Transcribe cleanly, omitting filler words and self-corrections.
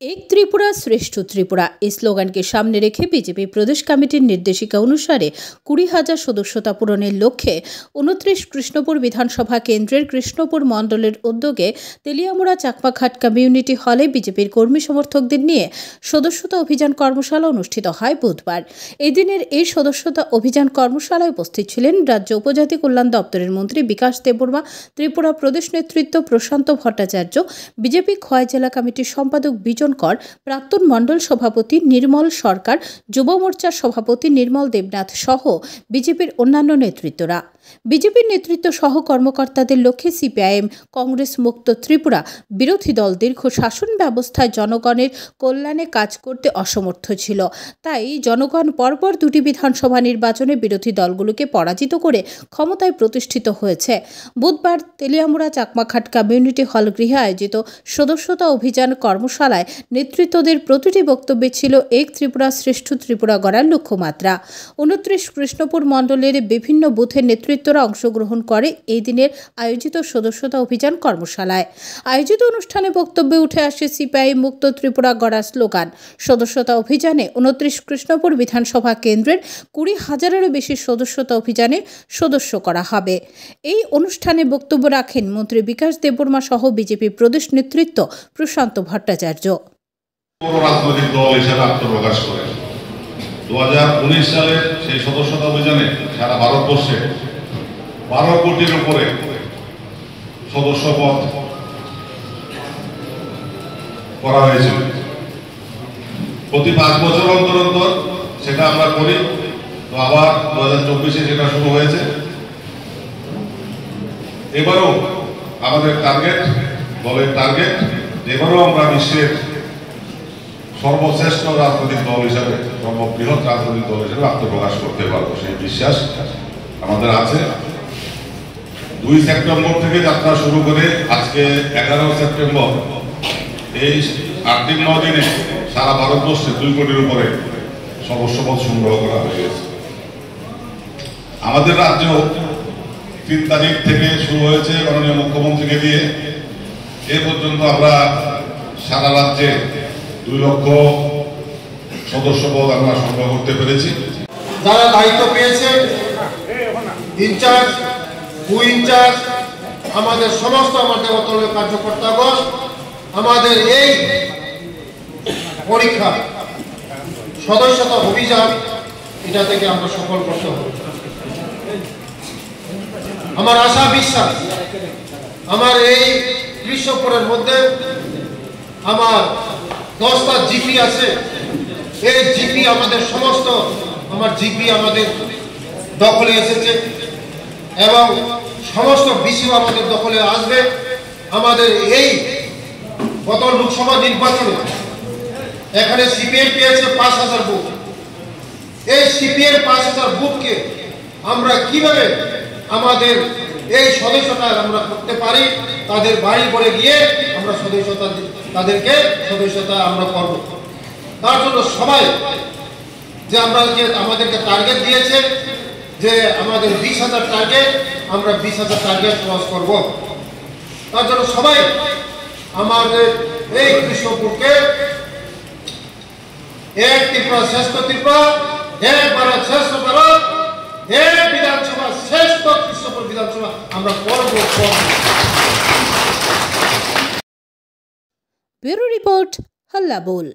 এক ত্রিপুরা শ্রেষ্ঠ ত্রিপুরা এই স্লোগানকে সামনে রেখে বিজেপি প্রদেশ কমিটির নির্দেশিকা অনুসারে 20,000 সদস্যতা পূরণের লক্ষ্যে 29 কৃষ্ণপুর বিধানসভা কেন্দ্রের কৃষ্ণপুর মণ্ডলের উদ্যোগে তেলিয়ামুড়া চাকমাঘাট কমিউনিটি হলে বিজেপির কর্মী সমর্থকদের নিয়ে সদস্যতা অভিযান কর্মশালা অনুষ্ঠিত হয় বুধবার। এদিনের এই সদস্যতা অভিযান কর্মশালায় উপস্থিত ছিলেন রাজ্য উপজাতি কল্যাণ দপ্তরের মন্ত্রী বিকাশ দেববর্মা, ত্রিপুরা প্রদেশ নেতৃত্ব প্রশান্ত ভট্টাচার্য, বিজেপি খোয়াই জেলা কমিটির সম্পাদক বিজন কর, প্রাক্তন মণ্ডল সভাপতি নির্মল সরকার, যুব মোর্চার সভাপতি নির্মল দেবনাথ সহ বিজেপির অন্যান্য নেতৃত্বরা। বিজেপির নেতৃত্ব সহ কর্মকর্তাদের লক্ষ্যে সিপিআইএম কংগ্রেস মুক্ত ত্রিপুরা বিরোধী দল দীর্ঘ শাসন ব্যবস্থায় জনগণের কল্যাণে কাজ করতে অসমর্থ ছিল, তাই জনগণ পরপর দুটি বিধানসভা নির্বাচনে বিরোধী দলগুলোকে পরাজিত করে ক্ষমতায় প্রতিষ্ঠিত হয়েছে। বুধবার তেলিয়ামুড়া চাকমাঘাট কমিউনিটি হল গৃহে আয়োজিত সদস্যতা অভিযান কর্মশালায় নেতৃত্বদের প্রতিটি বক্তব্যে ছিল এক ত্রিপুরা শ্রেষ্ঠ ত্রিপুরা গড়ার লক্ষ্যমাত্রা। 29 কৃষ্ণপুর মণ্ডলের বিভিন্ন বুথের নেতৃত্বরা অংশগ্রহণ করে এই দিনের আয়োজিত সদস্যতা অভিযান কর্মশালায়। আয়োজিত অনুষ্ঠানে বক্তব্যে উঠে আসে সিপিআই মুক্ত ত্রিপুরা গড়ার স্লোগান। সদস্যতা অভিযানে 29 কৃষ্ণপুর বিধানসভা কেন্দ্রের 20,000-এরও বেশি সদস্যতা অভিযানে সদস্য করা হবে। এই অনুষ্ঠানে বক্তব্য রাখেন মন্ত্রী বিকাশ দেববর্মা সহ বিজেপি প্রদেশ নেতৃত্ব প্রশান্ত ভট্টাচার্য। রাজনৈতিক দল হিসেবে আত্মপ্রকাশ করে 2019 সালের সেই সদস্যতা অভিযানে সারা ভারতবর্ষে 12 কোটির উপরে সদস্য পদ করা হয়েছিল। প্রতি 5 বছর অন্তর অন্তর সেটা আমরা করি। তো আবার 2024-এ সেটা শুরু হয়েছে। এবারও আমাদের টার্গেট, দলের টার্গেট, এবারও আমরা বিশ্বের সর্বশ্রেষ্ঠ রাজনৈতিক দল হিসাবে, সর্ববৃহৎ রাজনৈতিক দল হিসেবে আত্মপ্রকাশ করতে পারবো, সেই বিশ্বাস আমাদের আছে। 2 সেপ্টেম্বর থেকে যাত্রা শুরু করে আজকে 11 সেপ্টেম্বর, এই 8 দিন 9 দিনে সারা ভারতবর্ষে 2 কোটির উপরে সদস্যপদ সংগ্রহ করা হয়ে গেছে। আমাদের রাজ্য 3 তারিখ থেকে শুরু হয়েছে মাননীয় মুখ্যমন্ত্রীকে দিয়ে। এ পর্যন্ত আমরা সারা রাজ্যে 2 লক্ষ সদস্যপদ আমরা সংগ্রহ করতে পেরেছি। যারা দায়িত্ব পেয়েছে, ইনচার্জ, ইনচার্জ, আমাদের সমস্ত আমাদের দলের কার্যকর্তাগণ, আমাদের এই পরীক্ষা সদস্যতা অভিযান, এটা থেকে আমরা সফল করতে হবে। আমার আশা বিশ্বাস, আমার এই কৃষ্ণপুরের মধ্যে আমার 10টা জিপি আছে। এই জিপি আমাদের সমস্ত জিপি আমাদের দখলে এসেছে এবং সমস্ত বিসিও আমাদের দখলে আসবে। আমাদের এই গত লোকসভা নির্বাচনে এখানে সিপিএম পেয়েছে 5,000 বুথ। এই সিপিএম 5,000 বুথকে আমরা কিভাবে আমাদের এই সদস্যতা আমরা করতে পারি, তাদের বাড়ি করে গিয়ে আমরা তাদেরকে সদস্যতা আমরা করব। তার জন্য সবাই যে আমাদেরকে টার্গেট দিয়েছে যে আমাদের 20,000 টার্গেট, আমরা 20,000 টার্গেট ক্রস করব। তার জন্য সবাই আমাদের এই কৃষ্ণপুরকে এক ত্রিপুরা শ্রেষ্ঠ ত্রিপুরা, এক ভারত শ্রেষ্ঠ ভারত, এক বিধানসভা শ্রেষ্ঠ কৃষ্ণপুর বিধানসভা আমরা করব। ব্যুরো রিপোর্ট, হাল্লা বোল।